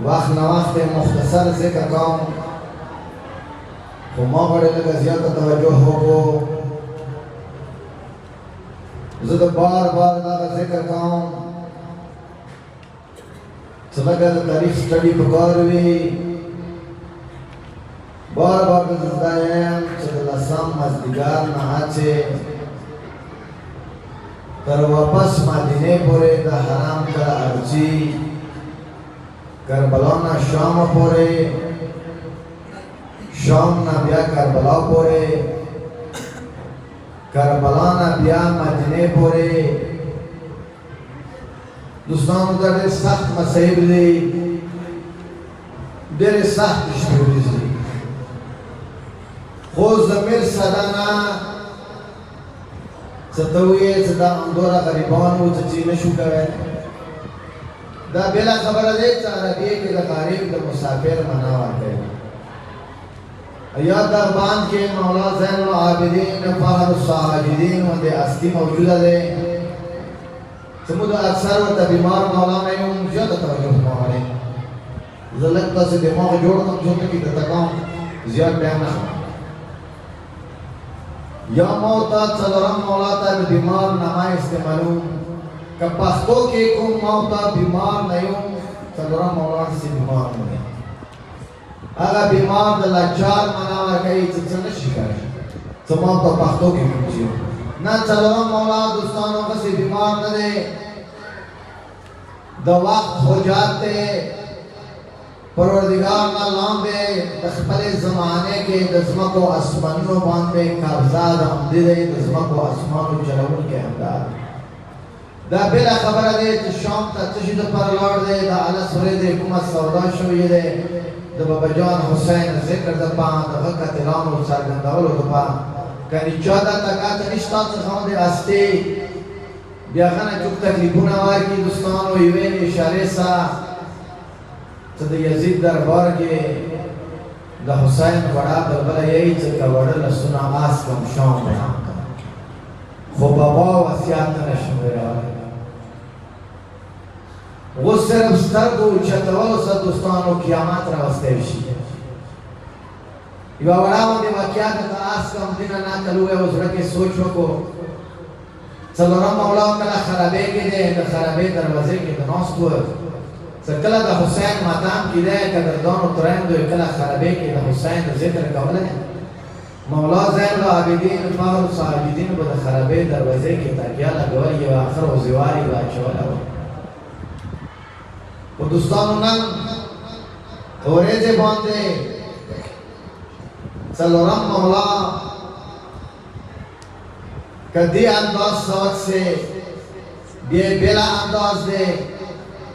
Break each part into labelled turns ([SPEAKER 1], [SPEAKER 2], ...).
[SPEAKER 1] وقت نه وقت مختصر ذکر کوم خو ما غواړم لږه زیاته توجه وکړو زه د بار دغه ذکر کوم چې لږه د تاریخ سټډي پکار وي بار زه دا یم چې د لسم مازدیګر نه هڅې تر واپس مدینې پورې د حرم تر ارچي کربلا نه شام پورې شام نه بیا کربلا پورې کربلا نه بیا مدینې پورې دوستانو دا ډېر سخت مصایب دي ډېرې سختې شپې دي خو ضمیر صدانه څه ته ووایې چې دا همدومره غریبان وو چې نشو کوی دا بلا خبره دی چې عربیه کې د غریب د مسافر معنا ورکوي یاد دربان کې مولا زین العابدین فخر الساجدین باندې اصلي موجوده دی چې موږ اکثر ورته بیمار مولانا یو زیاته توجه کوو زه لږ داسې دماغ جوړ کړم چې کې درته کوم زیات بیان نه کوم یا موتا څلورم مولا ته د بیمار نامه استعمالوم که پښتو کې کوم موتا بیمار نه یم څلورم مولا داسې بیمار نه دی هغه بیمار د لاچار معنا ورکوي چې څه نشي کولی څه موتا پښتو کې کوم چې نه څلورم مولا دوستانو داسې بیمار نه دی د وخت حجات دی پروردگار نه لاندې د خپل زمانه کې د ځمکو اسمانونو باندې قبضه د همدې د ځمکو اسمانو چلوونکی همدار دا بله خبره دی چې شام ته څه شي دپاره لاړ دی د اله سورې د کومه سودا شوې دی د بابا جان حسین ذکر دپاره د هغه قاتلانو څرګندولو دپاره که چا دا طاقت نشته څخه باندې هستې بیا هغه نه چوک تکلیفونه ورکړي دوستانو یوې اشارې سره چې د یزید دربار کې د حسین وړا بلبله یې چې که وړه لسونه آس کم شام بیان کړه خو بابا وصیت نه نشم ویلی اوس صرف سترګو اوچتولو سره دوستانو قیامت راوستی شي یوه وړه باندې واقعه ده که آس کم دینه نقل ووایه زړه کې سوچ وکړو څلورم مولا کله خرابې کې دی د خرابې دروازې کې د ناست و کله د حسین مقام کې دی قدردانو ترندو کله خرابې کې د حسین د ذکر کولی مولا زین العابدین فخر الساجدین به د خرابې دروازې کې تکیه لګولې یو آخر وزیواري به اچولی وه خو دوستانو نن ورځې باندې څلورم مولا که دې انداز سوچ سے بیا بلا انداز دی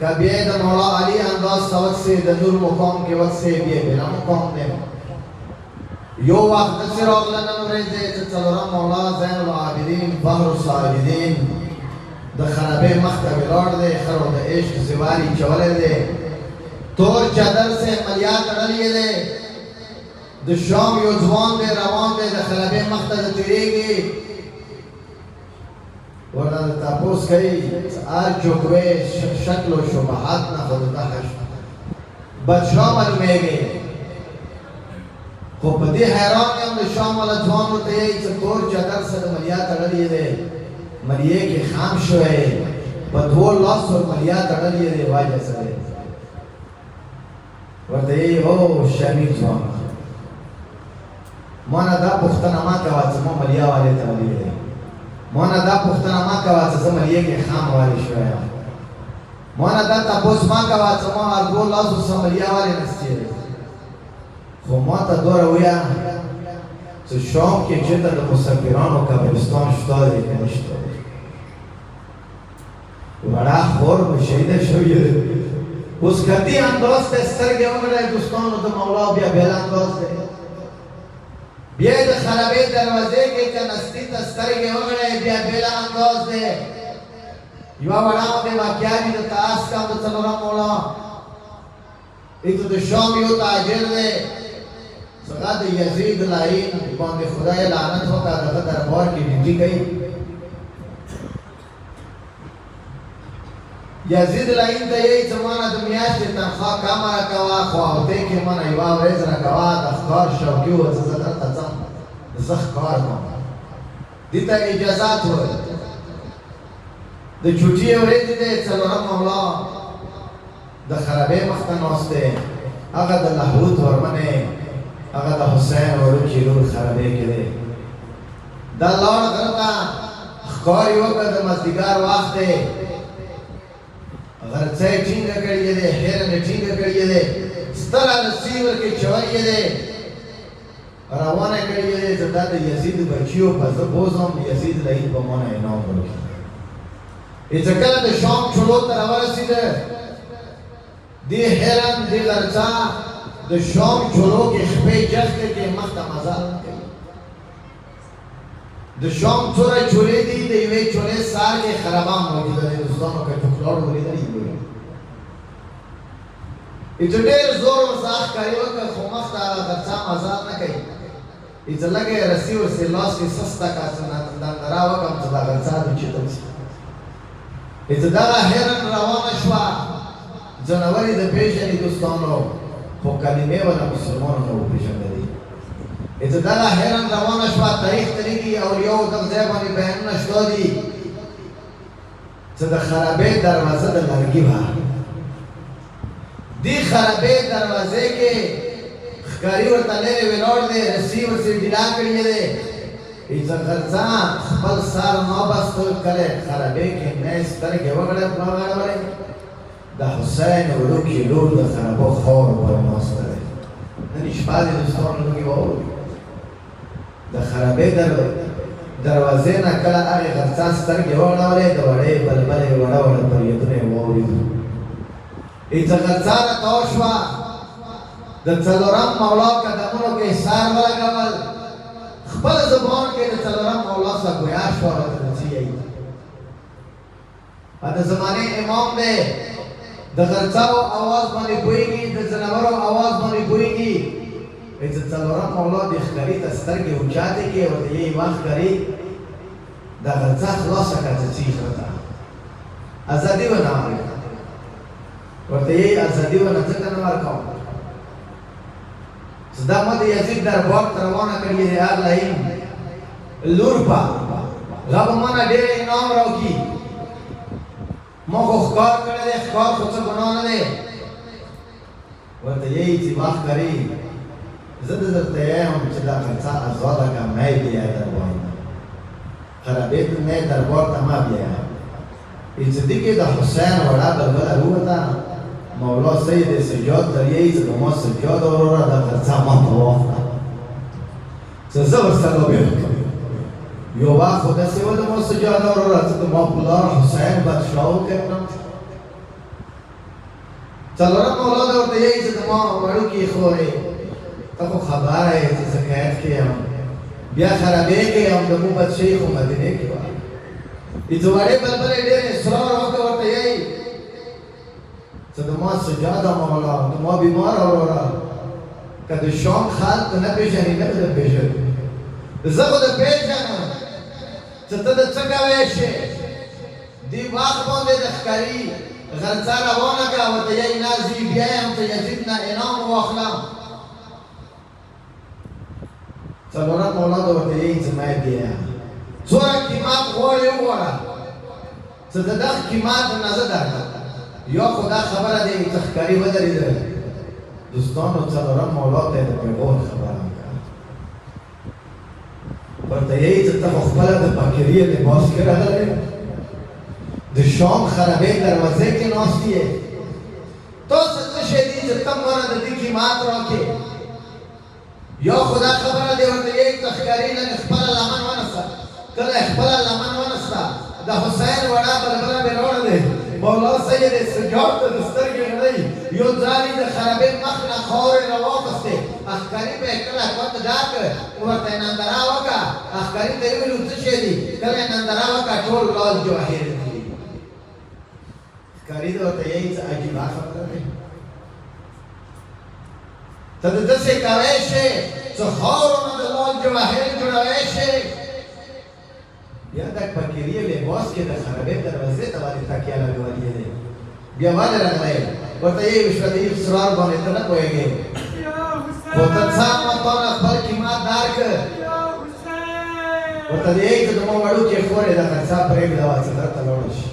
[SPEAKER 1] که بیا د مولا علی انداز سوچ سے د نور مقام کې وخت سے بیا بلا مقام دی یو وخت داسې راغله نن ورځ دی چې څلورم مولا زین العابدین فخر الساجدین د خرابې مخ ته ولاړ دی خرو د عشق زواري چولی دی تور چادر سے ملیا تړلی دی د شام یو ځوان دی روان دی د خرابې مخ ته تېرېږي ورنه د تپوس کوي هر چوکوې شکل و شبهات نه خو د دهش بدشاه معلومېږي خو په دې حیران یم د شام والا ځوان ورته یې چې تور چادر سره ملیا تړلی دی ملیې کې خام شوی په دوو لاسو ملیا تړلی دی وجه څه دی ورته یې هو شرمي ځوان ما نه دا پوښتنه مه کوه چې ما ملیا والې تړلی دی ما نه دا پوښتنه مه کوه چې زه ملیې کې خام والې شوی یم ما نه دا تپوس مه کوه چې ما هر دوو لاسو څخه ملیا والې نستې دی خو ما ته دومره ووایه چې شام کې چېرته د مسافرانو قبرستان شته دی که نشته دی وړه خور به شهیده شوې ده اوس که دې انداز ته سترګې وغړی دوستانو د مولا بیا بېل انداز دی بیا د خرابې دروازې کې که نستي ته سترګې وغړی بیا بېل انداز دی یوه وړه باندې واقعه دي د تاس کم د څلورم مولا ایک د شام یو تاجر دی څنګه د یزید لعین باندې خدای لعنت وکړه دغه دربار کې ډیوټي کوي یزید لئین ته یې زمانه د میاشتې تنخوا کمه راکوه خو اوتې کې منه یوه ورځ راکوه د ښکار شوقي و زه دلته ځم زه ښکار کوم دې ته اجازات وویل د چوټي ورځې دی څلورم مولا د خرابې مخ ته ناست دی هغه د لاهوت ورمنې هغه د حسین وړوکي لور خرابې کې دی دا لاړ غره ته ښکار یې وکړ د مازدیګر وخت دی غرڅه یې ټینګه کړې دی هیرن یې ټینګه کړې دی ستره رسۍ ورکې چولی دی روانه کړې دی چې دا د یزید بچیو په زه بوځم یزید لئین به مانه انعام ورکړي چې کله د شام چلو ته راورسېده دې هرن دې غرڅه د شام چلو کې شپې جخته کې مخ ته مزال نه کوي د شام څوره چولې دي د یوې چولې سار کې خرابان موجوده دی دوستانو که ټوکلاړو ولیدلي ګورئ چې ډېر زور ورڅخه ښکاري وکړ خو مخ ته غرڅه مزال نه کوي چې لږه یې رسۍ ورسې لاس کې سسته کړه چې ننداره وکړم چې دا غرڅه دې چېرته شي چې دغه هرن روانه شوه ځناور یې د پېژني دوستانو خو کلمې به د مسلمانو نه وپېژندلې چې دغه هرن روانه شوه تاریخ ته لیکي او یو دغه ځای باندې بیانونه شته دي چې د خرابې دروازه د لرګي وه دې خرابې دروازې کې ښکاري ورته لرې ولاړ دی رسۍ ورسې ډیلا کړې دی چې غرڅه خپل سر نابسته کړی خرابې کې نه یې سترګې وغړولې د حسین وړوکي لور د خرابو خاورو باندې ناسته دی نن شپه دې دوستانو لږې واورئ د خرابې دروازې نه کله هغې غرڅه سترګې وغړولې د وړې بلبلې وړه وړه فریادونه یې واورېدو چې غرڅه راتاو شوه د څلورم مولا قدمونو کې سار ولګول خپل زبان کې د څلورم مولا څخه ګویا شوه راته چې یې د زمانې امام دی د غرڅاو اواز باندې پوهېږي د ځناورو اواز باندې پوهېږي چې څلورم مولا دې ښکاري ته سترګې اوچاتې کړې ورته یې یوه ښکاري دا غرڅه خلاصه کړه چې چیخ راته ازادي ونه ورکړه ورته یې ازادي ونه ځکه نه ورکوم چې دا ما د یزید دربار ته روانه کړې دی هغه لئین لور په هغه به مانه ډېر انعام راوکړي ما خو ښکار کړی دی ښکار خو څه ګناه نه دی ورته یې چې ما ښکاري زه درته یم چې دا غرڅه ازاده کړه مه یې بیایه دربار ته خرابې نه یې دربار ته مه بیایه چې دې کې د حسین وړه بلبله ووته مولا سید سجاد دریایي چې د ما سجاد وروره دا غرڅه ما ته واخله چې زه ورسره لوبې وکړم یو وخت خو داسې و د ما سجاد وروره چې د ما پلار حسین بادشاه وکړم څلورم مولا ته ورته یایي چې د ما وړوکي خورې ته خو خبره یې چې زکایت کې یم بیا خرابې کې یم د مو بادشاهي خو مدینې کې وه چې وړې بلبلې ډېر اصرار وکړه ورته یایي چې د ما سجاده مولا د ما بیمار وروره که د شام خلک نه پېژني نه به پېژني زه خو د پېژنم چې ته د څه کوی شې دې وخت باندې د ښکاري غرڅه روانه کړه ورته یایي نه ځي بیا یم چې یزید نه انعام واخلم څلورم مولا ته ورته یایي چې ما یې بیایه څومره قیمت غواړې وغواړه چې د دغه قیمت نه زه درکړم یا خدا خبره دی چې ښکاري ودرېده دوستانو څلورم مولا ته یې د پیغور خبره وکړه ورته یایي چې ته خو خپله د فقیري لباس کې راغلی د شام خرابې دروازې کې ناست یې تاسو څه شی دي چې ته مانه د دې قیمت راکړې یا خدا خبره دی ورته یایي چې ښکاري لږ خپله لمن ونسته کله یې خپله لمن ونسته د حسین وړه بلبله مې راوړه دی مولا سید سجاد ته د سترګې غړی یو ځل یې د خرابې مخ نه خاورې راواخیستې ښکاري به یې کله خوند ډار کړ ورته یې ننداره وکړه ښکاري ته یې ویلو څه شی دي کله یې ننداره وکړه ټول لال جواهر دي ښکاري ته ورته یایي څه عجیبه خبره دی ته د داسې کوی شې چې خاورو نه د لال جواهر جوړوی شې بیا د فقیري لباس کې د خرابې دروازې ته باندې تکیه لګولې دی بیا باندې راغلی ورته یې وشو سوار باندې ته نه پوهېږې خو ته څه متونه خپل قیمت درکړه ورته دی ته زما وړوکې خورې ده خرڅه پرېږده وه چې درته لاړه شي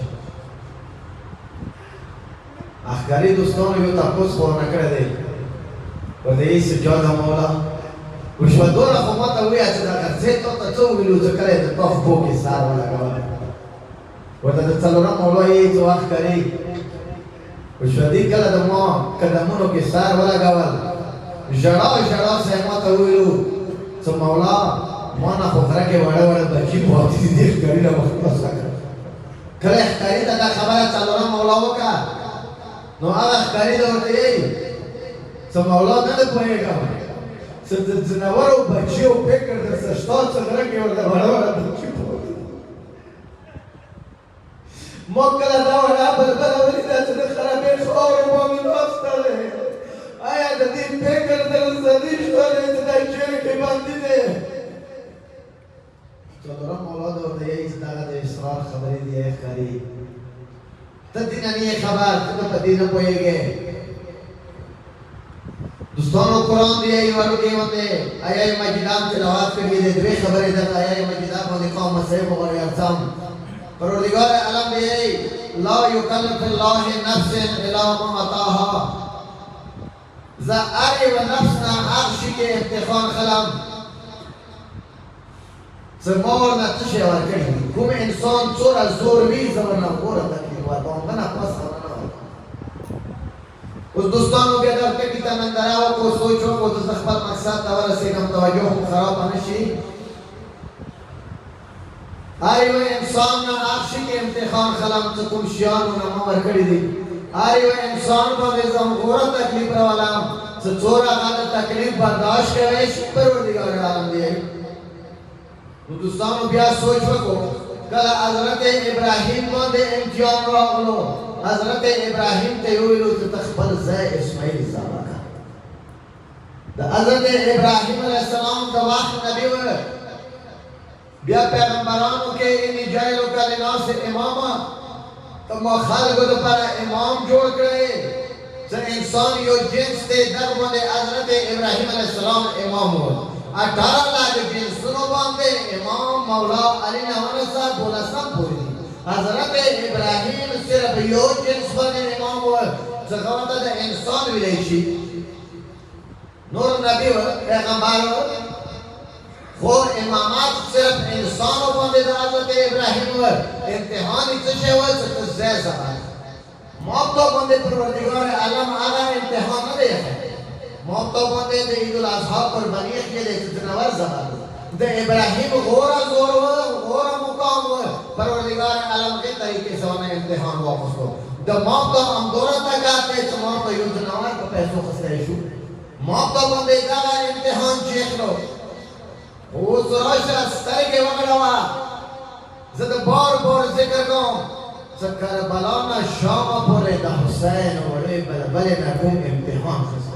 [SPEAKER 1] اخکاري دوستانو یو تپوس خو ونه کړی دی ورته یې سجاده مولا وشوه دونه خو ما ته ووایه چې دا خرڅې تا ته څه وویلو چې کله یې د تا خپو کې سر ولګولی ورته د څلورم مولا یې څه وخت کري وشوه دې کله د ما قدمونو کې سر ولګول ژړا ژړا سه ما ته وویلو چې مولا ما نه خو غره کې وړه وړه بچي پاتې دي دې ښکاري نه خلاصه کړه کله ښکاري ته دا خبره څلورم مولا وکړه نو هغه ښکاري ته ورته یې چې مولا نه ده پوهېږم چې د ځناورو بچیو فکر درڅه شته چې غره کې ورته وړه وړه بچي پاتې ما کله دا وړه بلبله ولیده چې د خرابې خاورې باندې ناستلی آیا د دې فکر درڅه دې شته دی چې دا چیرې کې باندې دی څلورم مولا ته ورته یې چې دغه د اسرار خبرې دي ای ښکاري ته دې نه یې خبر ته په دې نه پوهېږې دوستانو قرآن دی ای وړوکې باندې آیا مجیدان تلاوت کوي د دوی خبرې درته آیا مجیدان باندې قوم مسیح وغیرہ ارسام پروردگار عالم دی لا یکلف الله نفس الا ما اتاها ز اری و نفسنا عرشی کې افتخار خلم زمور نه تشه ورکړي کوم انسان څوره زور وی زمونه غوړه تکلیف ورکوم نه پاس نه اوس دوستانو بیا درته کې تمندراو کو سوچو کو د خپل مقصد ته ورسېږم توجه خو خراب نه شي آیو انسان نه عرشی کې امتحان خلم څه کوم شیانو نه ما ورکړي دي آیو انسان باندې زم غوړه تکلیف راولم څه څوره هغه تکلیف برداشت کوي شي پروردګار عالم دی دوستانو بیا سوچ وکړو کله حضرت ابراهیم باندې امتحان راغلو حضرت ابراهیم ته ویلو چې خپل ځای اسماعیل ځاله کړه د حضرت ابراهیم علیه السلام د وخت نبی و بیا پیغمبرانو کې ان جایلو للناس اماما ته ما خلکو لپاره امام جوړ کړی چې انسان یو جنس دی در باندې حضرت ابراهیم علیه السلام امام و 18 लाख जिन्सों बांधे इमाम मौला अली नवान साहब बोला सब पूरी हज़रत इब्राहिम सिर्फ यो जिन्स बने इमाम हुआ जगवता द इंसान विलेशी नूर नबी हुआ पैगंबर हुआ वो इमामात सिर्फ इंसानों बांधे द हज़रत इब्राहिम हुआ इम्तिहान इतने हुआ चतुर्ज़े ज़बान मौत बांधे परवरदिगार आलम आला इम्तिहान न दे موقع باندې د عید الاضحی قرباني کې د جنور زمان د ابراهیم غورا زور غورا مقام پروردگار عالم کے طریقے سے انہیں امتحان واپس ہو د موقع ہم دورہ تک آتے ہیں موقع یو جنور کو پیسوں خسرے شو موقع باندې دا امتحان چیک لو او سراش استر کے وغیرہ زد بار بار ذکر کوم ذکر بلانا شام پورے دا حسین وڑے بلبلے نہ کوم امتحان خسرے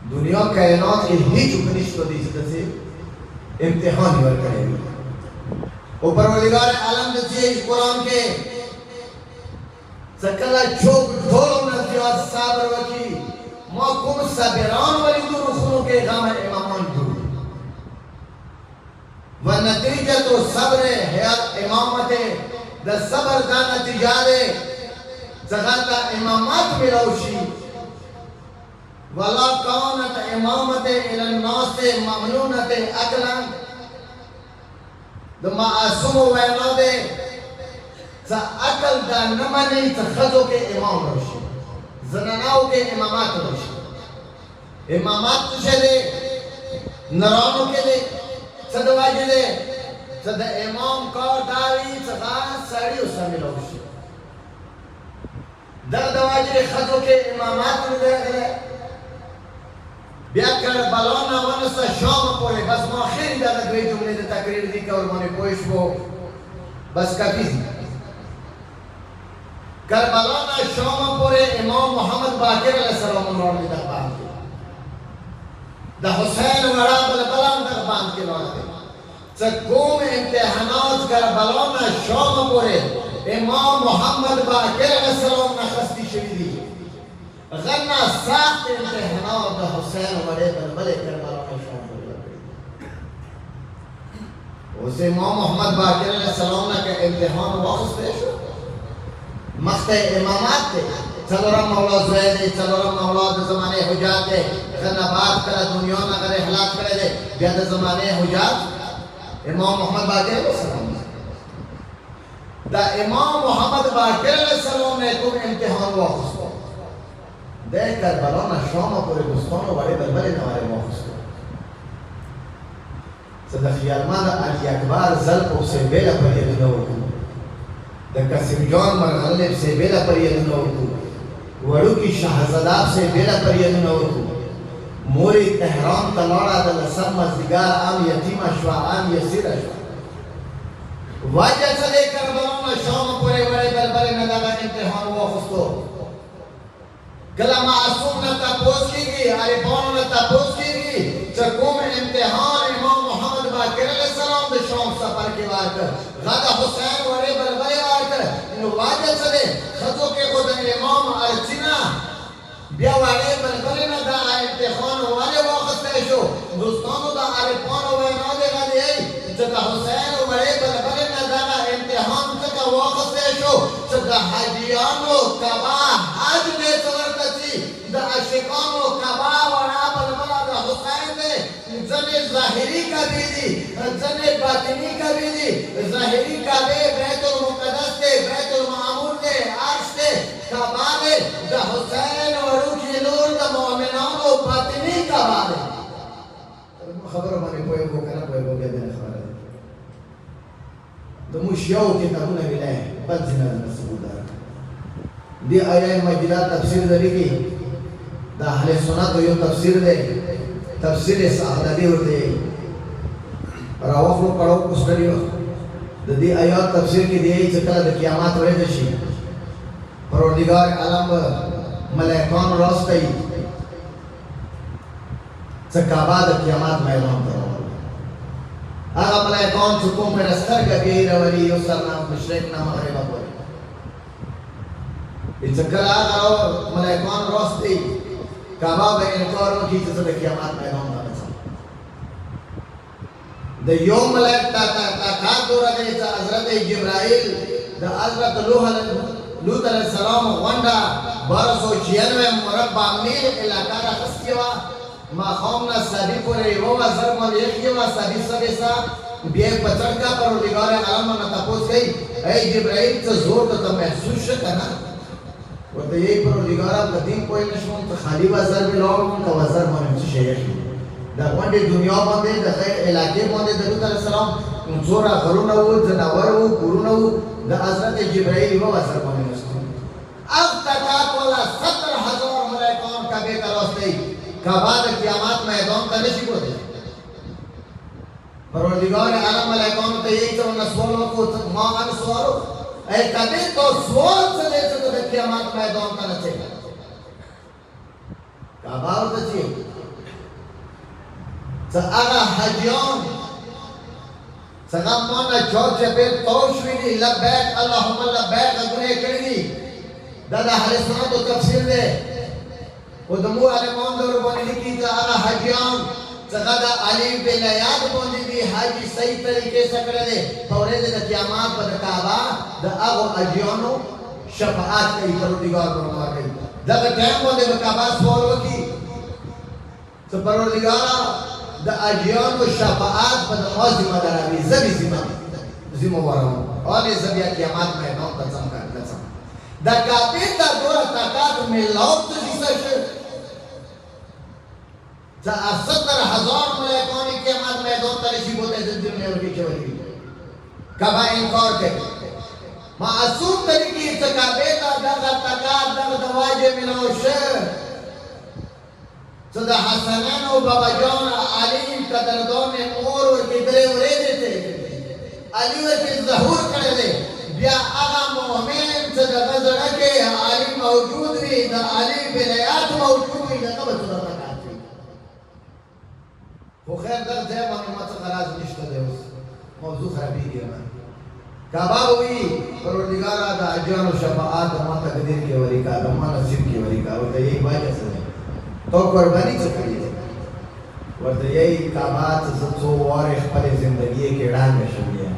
[SPEAKER 1] दुनिया कायनात के ही चुकनिश तो दी से इम्तिहान ही वर्क करेगी ऊपर परवरदिगार आलम ने इस कुरान के सकला चोक ढोलो नज़ियात साबर वकी माकुम सबरान वाली दो रसूलों के गाम इमामान दो व नतीजा तो सब्र है इमामत द सब्र का नतीजा दे जगता इमामत मिलाउशी वला कानत इमामत इलन नास ममनूनत अकलन द मासूम वैलादे ज अकल दा नमनी ज खजो के इमाम रोशी जनानाओ के इमामत रोशी इमामत चले नरानो के ले सदवा के ले सद इमाम का दावी सदा साड़ी उसमें रोशी दवा के खजो के इमामत में بیا کربلا نه ونسه شام پورې بس ما خیر دا دوی جملې د تقریر دي کول باندې پوه شو بس کافي کربلا نه شام پورې امام محمد باقر علیه السلام نور دي د باندې د حسین وړا بل بلان د باندې کې نور دي څه کوم امتحانات کربلا نه شام پورې امام محمد باقر علیہ السلام نخستی شویدی غنا سخت امتحانات د حسین وړې بلبلې کربلا کې شامل اوس امام محمد باقر علیہ السلام نه کې امتحان واخسته شو مخته امامات ته څلورم مولا زوی دی څلورم مولا د زمانه حجات دی غنا باد کړه دنیا نه غره اخلاق کړه دی بیا د زمانه حجات امام محمد باقر علیہ السلام دا امام محمد باقر علیہ السلام نے کوم امتحان واخسته ده کربلا نه شام پورې دوستانو وړې بلبلې نه وړې واخسته صدق خیالمان علی اکبر ظرف او سیبیله پر یدونه وکړو د قاسم جان مرغلب سیبیله پر یدونه وکړو وړوکي شاهزاده سیبیله پر یدونه وکړو مورې تهران ته لاړه د لسم مازدیګر عام یتیمه شوه عام یسیره شوه وجه څه دی کربلا نه شام پورې وړې بلبلې نه دغه امتحان واخستو کله معصوم نه تپوس کېږي عارفانو نه تپوس کېږي چې کوم امتحان امام محمد باقر علیہ السلام د شام سفر کې ورکړ غدا حسین وړې بلبلې ورکړ نو واجب څه دی ښځو کې خو د امام ارچینا بیا وړې بلبلې نه دا امتحان ولې واخیستی شو دوستانو د عارفانو وینا دی غدی چې د حسین وړې بلبلې نه دغه امتحان څنګه واخیستی شو چې د حاجیانو کبا حج دی څه ورته چې د عاشقانو کبا وړه بلبله د حسین دی ځنې ظاهري کعبې دي ځنې باطني کعبې دي ظاهري کعبې بیت المقدس دی بیت المعمور دی عرش دی کعبه دی د حسین وړوکي لور د مؤمنانو باطني کعبه دی خبره باندې پوهېږو که نه پوهېږو بیا بله خبره ده زموږ یو کتابونه ویلی بل ځینه مسعوده دې آیه مجیده تفسیر د لیکي د اهل سنتو یو تفسیر دی تفسیر سعدی ورته راوخلو کړو کوستریو د دې آیات تفسیر کې دی چې کله د قیامت ورځ شي پروردگار عالم ملائکان راستي چې کعبه د قیامت میدان ته هغه ملائکان چې کوم پر سترګې کوي راولي یو سر نه مشرق نه مغرب پورې چې کله هغه ملائکان راستي کعبه به انکار وکړي چې د قیامت میدان ته د یو ملائک تا دورا دی چې حضرت جبرائیل د حضرت لوط علیہ السلام غونډه 1296 مربع میل علاقه راخستې وه ماښام نه سبي پورې یوه وزر باندې یخې وه سبي سبې بیا یې په څټ کا پروردګار عالم نه تپوس کوي ای جبرائیل څه زور درته محسوس شه که نه ورته یې پروردګاره په دې پوه نه شوم ته خالي وزر مې لاړم که وزر باندې څه شی یخې د غونډې دنیا باندې د علاقې باندې د لوط علیه السلام څومره غرونه وو ځناور وو کورونه وو د حضرت جبرائیل یوه وزر باندې نشته اب تکات والا 70,000 ملائکان کعبې ته راستئ کعبه د قیامت میدان ته نشي بوتلی پروردگار عالم ملائکانو ته یې څه سوال وکړو ما ان سوالو ای کعبې تو سوال څه دی چې د قیامت میدان ته نه ځې کعبه ورته چې څه هغه حاجیان څنګه مانه چور چپې تور شوي دي لبیک اللهم لبیک غږونه یې کړي دي دا د اهل سنتو تفسیر دی او د مور عالمان دور باندې لیکي چې هغه حاجیان څنګه د علي بن یاد باندې دي حاجي صحیح طریقې سره کړی دی په ورځ د قیامت په کعبه د هغو حاجیانو شفاعت کوي پروردګار فرمان کوي دغه ټایم باندې به کعبه سوال وکړي چې پروردګاره د حاجیانو شفاعت په ما ذمه داروي زه مې ذمه وارم اولې زه بیا قیامت میدان ته ځم د کعبې ته دوره طاقت میلاو ته څه شي چې 70,000 ملائکان قیامت میدان ته نشي بوتلی د دنیا ورکې چولی کعبه انکار کوي معصوم طریقې چې کعبې ته دغه طاقت دغه د واجب میلاو شه چې د حسنین او بابا جان علي قدردان اور ورکې درې ورځې ته علي ورکې ظهور کړی دی بیا هغه مؤمن چې دغه زړه کې علي موجود وي د علي ولایت موجود وي دغه به څه طاقت وي خو خیر دغه ځای باندې ما څه غرض نشته دی اوس موضوع خرابېږي کعبہ ہوئی پروردگارہ دا اجان و شفاعت امان تقدیر کے ولی کا امان نصیب کے ولی کا ورطا یہی باقی سنے تو قربانی چکری ہے ورطا یہی کعبہ سو وارخ پر زندگی کے ڈانگ شوی ہے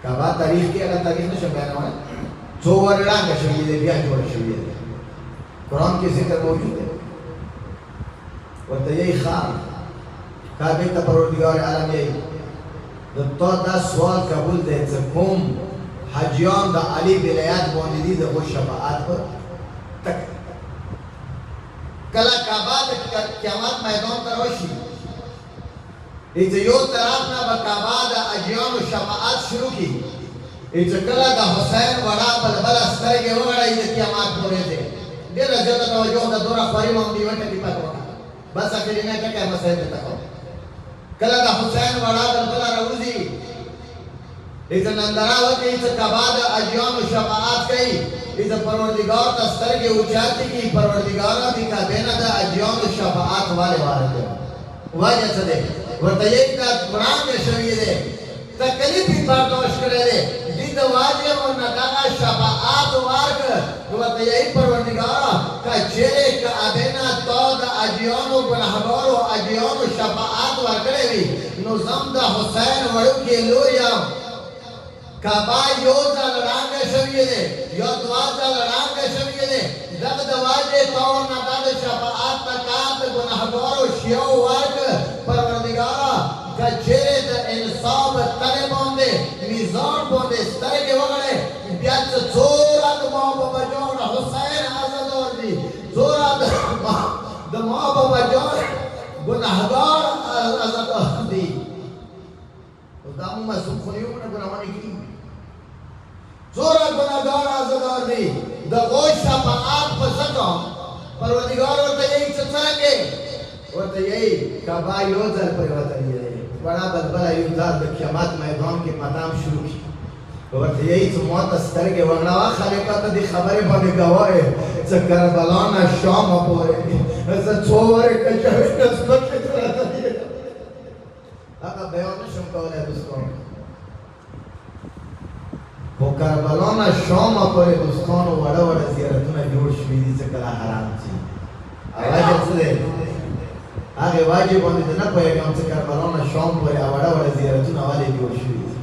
[SPEAKER 1] کعبہ تاریخ کی اگر تاریخ نشم بیانا ہے سو وار ڈانگ شوی ہے بیا جوڑ شوی ہے قرآن کی ذکر موجود ہے ورطا یہی خان کعبہ تا پروردگار عالم یہی تو دا سوال قبول دے کوم حجیان دا علی ولایت باندې دي د خو شفاعت پر تک کله کعبه د قیامت میدان ته راشي چې یو طرف نه به کعبه د حجیانو شفاعت شروع کی چې کله د حسین وړا بلبل سترګې وغړای د قیامت پورې دي ډېر زیاته توجه د دوره خوري مونږ دی وټه کې پاتو بس اخري نه ټکه مسایل ته تکو کله د حسین وړا بلبل راوځي ایسا نندراوه که ایسا کباد اجیان و شفاعت کئی ایسا پروردگار تا سترگی اوچاتی کی پروردگارا دی کابینا دا اجیان و شفاعت والے وارد واجہ چا دے ورطا یک تا قرآن میں شوی دے تکلیفی برداشت کرے دے دی دا واجہ و نداغا شفاعت وارد ورطا یہی پروردگارا کا چیرے کا ابینا تو دا اجیان و گناہگار و اجیان و شفاعت وارکڑے بھی نظام دا حسین وڑو کی لوریا کعبہ یو ځل رانګه شوی دی یو دوا ځل رانګه شوی دی دغه د واجې طور نه د شفاعت تکات ګناهګارو شیو ورک پروردګارا که چیرې د انصاف تلې باندې میزان باندې سترګې وغړې بیا څه څوره د ما بابا جان حسین آزادار دي څوره د ما بابا جان ګناهګار آزادار دي دا مو مسوم خو یو نه ګناهونه کړي زورا گناہگار آزادار دی دا غوش شفاعت پسکا پروردگار ورطا یہی چسرنگے ورطا یہی کعبہ یوزر پر وطن یہ بڑا بلبلا یوزر دا قیامت میدان کے مقام شروع کی ورطا یہی چو موت استرگے وغناوا خلیقہ تا دی خبری بانے گواہ چا کربلانا شام پورے ایسا چھوڑے کچھوش نسبت کی طرح دی آقا بیان نشم کولے دوستان وہ کربلانا شام پر دوستانو وڑا وڑا زیارتونا جوڑ شوی دی چکلا حرام چی آواجب سدے آگے واجب ہوندی دے نا پیغام سے کربلانا شام پر وڑا وڑا زیارتونا والے جوڑ شوی دی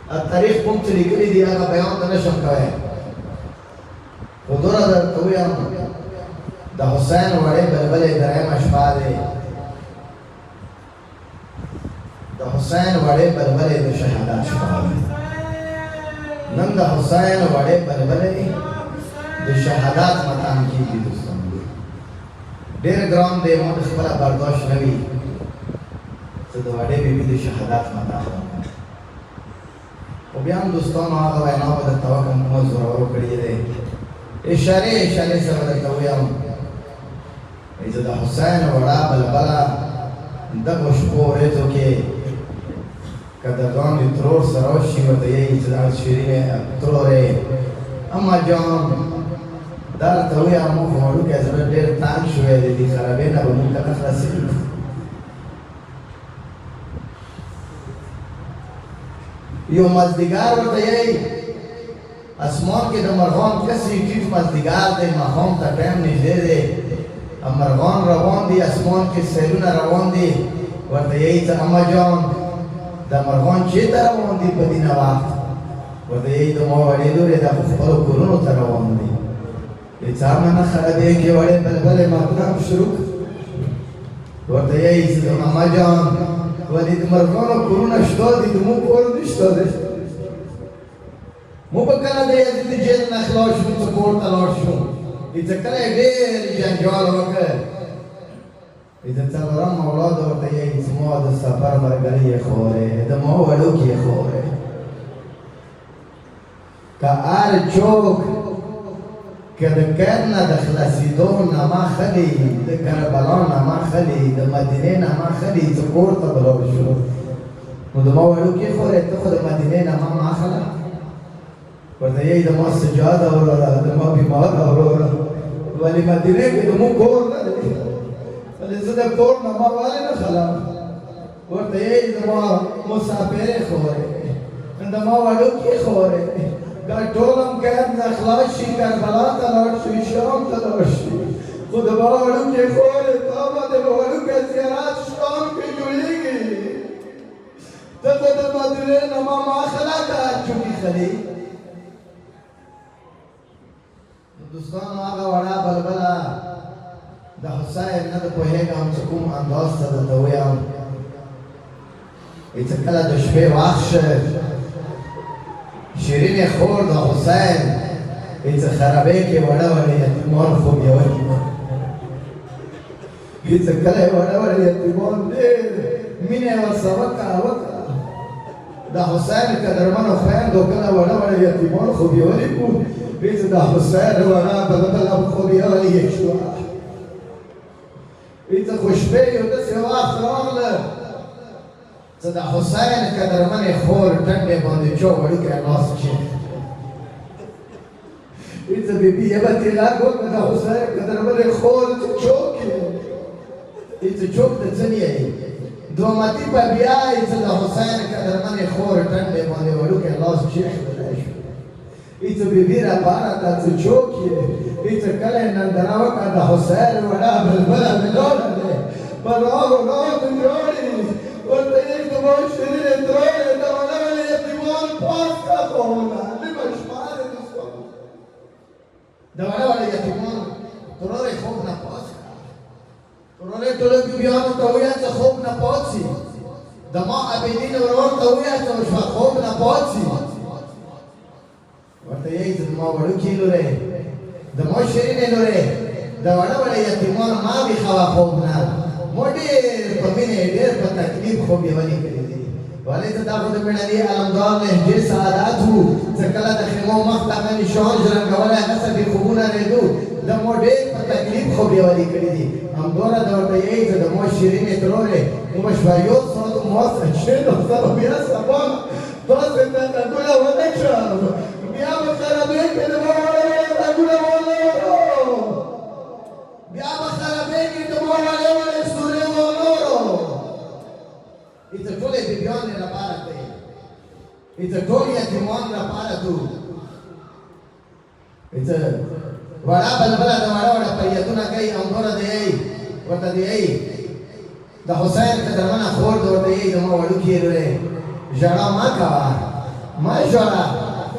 [SPEAKER 1] اب تاریخ کم چلی کلی دی آگا بیان تا نشم کوئے خودورا در توی ہم دا حسین وڑے بلبلے درائم اشفا دے دا حسین وڑے بلبلے دا شہادہ اشفا دے نن دا حسین وڑے بلبلے دا شہادات مطان کی دی دوستان دیر گرام دے مود خبرہ برداشت نوی تو دا وڑے بھی دا شہادات مطان و بیان دوستان آقا ویناو دا توقع محمد زورورو کڑی دے اشارے سے بدلتا ہویا ایسا دا حسین وڑا بلبلا دا مشکو ہے تو کہ کدرگان دی ترور سروشی و دیئی چدار شیرین ترورے اما جان دار تاوی امو خمارو که ازمه دیر تانگ شوئے دی خرابه نبا کا نخلصی یو مزدگار و دیئی اسمان کے دا مرغان کسی چیز مزدگار دے مخام تا ٹیم نجدے دے مرغان روان دی اسمان کے سیلون روان دی و دیئی تا اما جان دا مرغان چه تا روان دی بدین وقت و دیئی دا مواری دوری دا خفلو کرونو تا روان دی ایچا منا خرابه که وڑے بلبل مقنام شروع و دیئی دا اما جان و دی دا مرغانو کرون اشتا دی دا مو کورو نشتا دی مو بکنا دی از دی جیل نخلاش شون سپور تلاش شون ایچا کلی دیر جنجال وکر ایچا تلرم اولاد و دیئی سمو دا سفر مرگلی خوره دا مو ولو کی خوره که آر چوک که دا کرنا دا خلاصیدون نما خلی دا کربلان نما خلی دا مدینه نما خلی سپور تبلاو شو نو دا مو ولو کی خوره تا خود مدینه نما ما خلا ورده یهی دا ما سجاد اورورا دا ما بیمار اورورا ولی مدینه که دا مو کور نداری ولی زده کور نما والی نخلا ورده یهی دا ما مسافر خوره دما وړو کې خورې دا ټول هم قید نه خلاص شي کربلا ته لاړ شي شام ته لاړ شي خو دما وړو کې خورې تا به د وړو کې زیارت شام کې جوړېږي ته د مدینې نه ما خلاکه چوکي خلي دوستانو هغه وړه بلبله د حسین نه د پوهېږم چې کوم انداز ته درته ووایم چې کله د شپې وخت شه شیرینې خور د حسین چې خرابې کې وړه وړه یتیمان خوب یوړي چې کله وړه وړه یتیمان ډېر مینه ورسره وکړه د حسین قدرمنو خویندو کله وړه وړه یتیمان خوب یوړي چې د حسین وړه بلبله خوب یوړي شوه چې خو شپې یو داسې وخت راغله چې د حسین قدرمنې خور ټنډې باندې چا وړوکی لاس کېښود چې بیبي یې به تېلک وکړه د حسین قدرمنې خور چې چوک یې چې چوک د څه یې دومتي په بیا یې چې د حسین قدرمنې خور ټنډې باندې وړوکی لاس کېښودلی شو چې بیبي راپاره ته چې چوک یې چې کله یې ننداره وکړه د حسین وړه بلبله مې لاړه دی په راغو راغو ژاړي ورته یې زما شیرینې ترورې د وړه وړه یتیمان پاس کړه خونه نیمه شپه دی دوستانو د وړه وړه یتیمان ترورې خوب نه پاس کړه ترورې ټولو بیبیانو ته وویل چې خوب نه پاڅي د ما عبیدین ورور ته وویل چې خوب نه پاڅي ورته یې چې زما وړوکي لورې د ما شیرینې لورې د وړه وړه یتیمانو ما ویښوه خوب نه ما ډېر په مینې ډېر په تکلیف خوب یولي کړي دي ولې ته دا خو د مېړني علمدار لهجې سعادت وو چې کله د خیمو مخ ته هغه نشان ژرنګولی هسې بې خوبونه رېدو د ما ډېر په تکلیف خوب یولي کړي دي همدومره د ورته یې چې د ما شیرینې ترورې نو شوه یو ساعت ما کښېنو سره بیا سبا داسې ته ډډونه ونه کړم بیا به خرابې کې د ما وړه وړه ډډونه ونورو بیا به خرابې کې د ما وړه وړه ستورې ونورو چې ټولې بیبیانې لپاره کوي چې ټول یتیمان لپاره تو چې وړه بلبله د وړه وړه فریادونه کوي همدومره دی ورته دی د حسین قدرمنه خور د ورته یې د ما وړوکي لورې ژړا مه کوه مه ژړه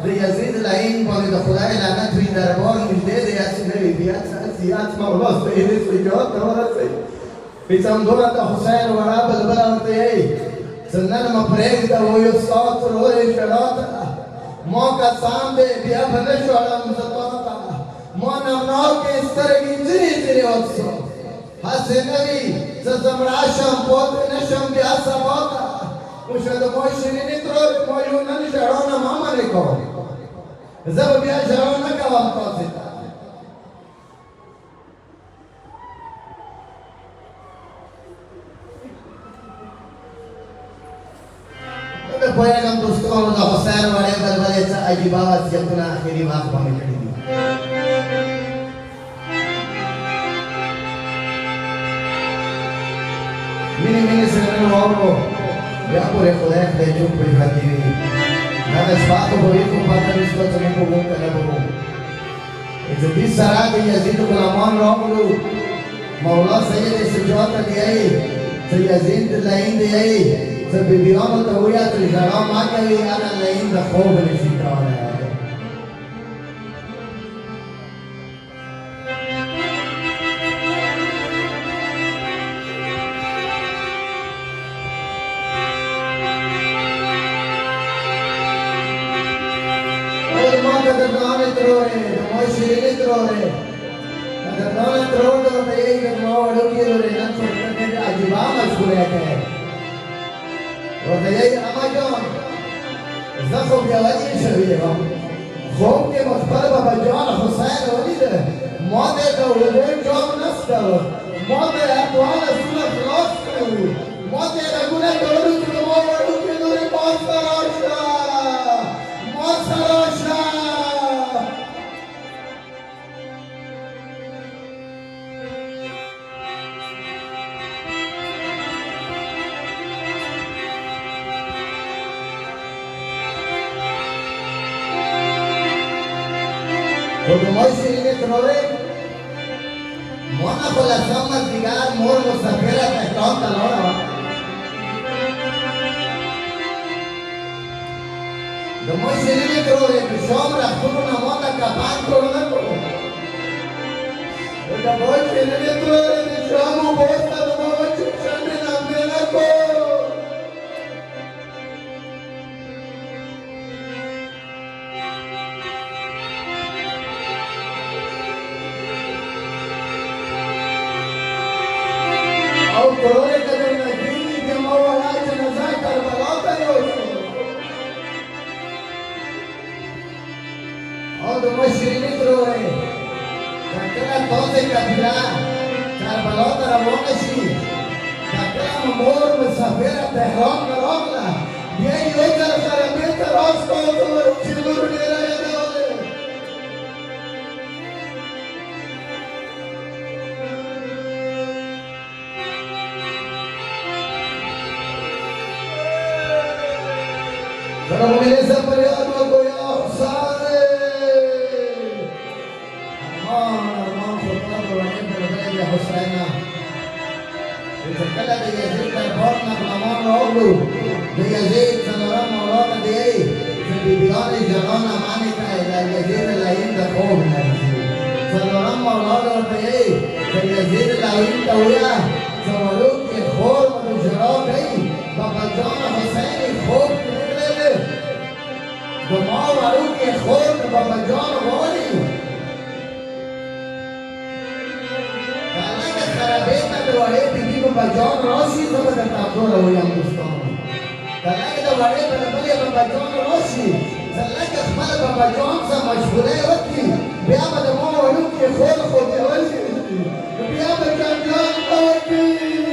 [SPEAKER 1] د یزید لعین باندې د خدای لعنت وي دربار نږدې دی هسې نه وي بیا زیات مولا سید سجاد ته ورسوي چې همدومره د حسین وړه بلبله ورته یې چې نن مه پرېږده وایو ستا ترورې ژړا ته ما قسم دی بیا به نه ژړم زه تا ته ما نمناکې سترګې ځینې ځینې افسوس هسې نه وي چې زه مړه شم پاتې نه شم بیا سبا ته اوشه د ما شیرینې ترورې ما یو نن ژړا نه مه منې کوم زه به بیا ژړا نه کوم تاسې ته نه پوهېږم دوستانو د حسین وړې بلبلې څه عجیبه وصیتونه اخري وخت باندې کړي دي مینې مینې سره نن واورو بیا پورې خدای خدای چوپ پرې پاتې وي دا د شپه خو به وي خو پته نشته چې موږ به وو که نه به وو چې دې سره د یزید غلامان راغلو مولا سید سجاد ته دی چې یزید لعین دی چې بیبیانو ته وویل چې ژړا مه کوي هغه لعین د خوب نشي کولی قدردانې ترورې د ما شیرینې ترورې قدردانې ترور ته ورته یې د ما وړوکي لورې نن خو ډېر عجیبه مشغولیت دی ورته یې اما جان زه خو بیا وجې شوې یم خوب کې مې خپل بابا جان حسین ولیده ما ته د اوبو جام نسته ما ته یې دواړه سونه خلاص کړي وو ما ته یې رګونه تړلي چې د ما وړوکي لورې ما سره راشه ما سره راشه ودموع شیرین تروره مونا خلاصان دیگر مور مسافره تهران تلاره دموع شیرین تروره که شام رفتون نمانا کپان کرونه کرو دموع شیرین تروره که شام و بوستا دموع چکشن نمده نکو کروڑے قدر نگیری کے مولا جنازہ کربلا کرو اور دمو شیرینی کروڑے کتنا توسے کبھیلا کربلا تروانشی کتنا ممور مسافر تہران کروگلا یہ یوکر خرمی تراس کو تو چلور میرا یدولے Pero me desapareció con ya Hosane. Armán, soltando la gente de Bella Hosana. إذا كلا de Yazid كربارنا بلمان رغلو de Yazid سنوران مولانا de ايه في بيبيان جرانا مانكا إلى Yazid العين ده خوفنا سنوران مولانا de ايه في Yazid العين ده ويا سنوروك الخور مدجراك ايه بابا جانا حسين خوف دماغ والوں کے خون بابا جان والی کہنا کہ خرابے تک دوڑے بیبی بابا جان راشی زبر تابدو روی ہندوستان کہنا کہ دوڑے بلبلی بابا جان راشی زلہ کہ اخمال بابا جان سا مشہورے وقتی بیا با دماغ والوں کے خون خود والی بیا با جان جان والی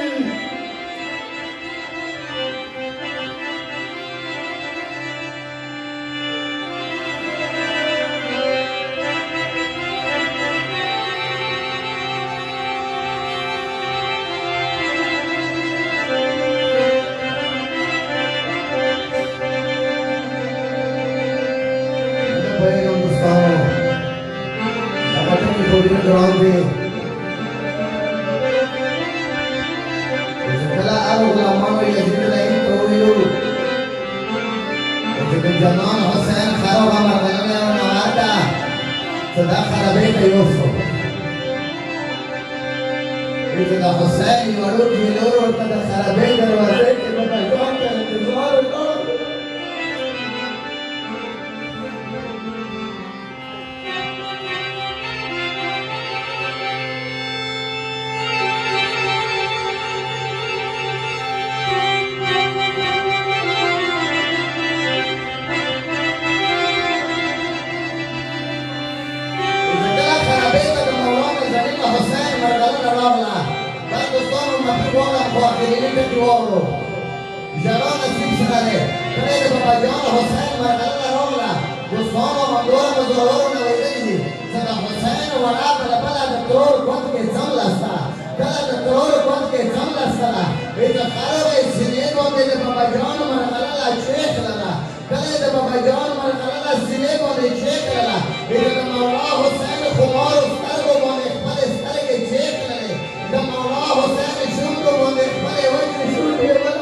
[SPEAKER 1] جنان حسين خرب مرغلنا ونواتا تدخل بيت يوسف إذا حسين يورد يلور تدخل بيت الوزيك بمجان كالانتظار الأرض جرانا سلسلة كريد بابا جان حسين مرغلنا رولا دوستانا مدورا مدورورنا ويدني سنة حسين ورا بلا دكتور كنت كي تملستا كلا دكتور كنت كي تملستا إذا خرب السنين وانده بابا جان مرغلنا شيخ لنا كلا بابا جان مرغلنا السنين وانده شيخ لنا إذا مولا حسين خمار استرقو وانده اخبال استرق شيخ لنا إذا مولا حسين شمدو وانده اخبال وجه شمدو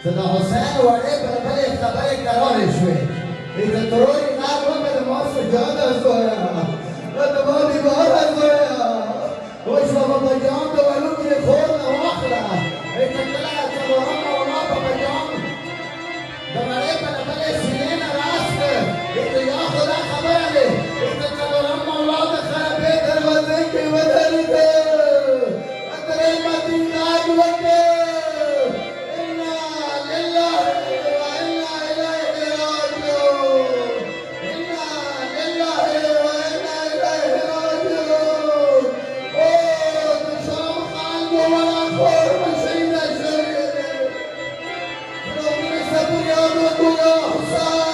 [SPEAKER 1] صدا حسین وڑے بلبلے خبر قرار شوئے ایتا تروری ناک وقت ماسو جان سویا اتبا بیبارا سویا وش بابا جان دو ولو کی خور نواخلا ایتا کلا چلو ہم اولا بابا جان دمارے بلبلے سنین راست ایتا یا خدا خبر لے ایتا چلو ہم اولا دخرابے دروازے کے ودھر دے اترے مدینہ وقت Oh, में तू या हुसैन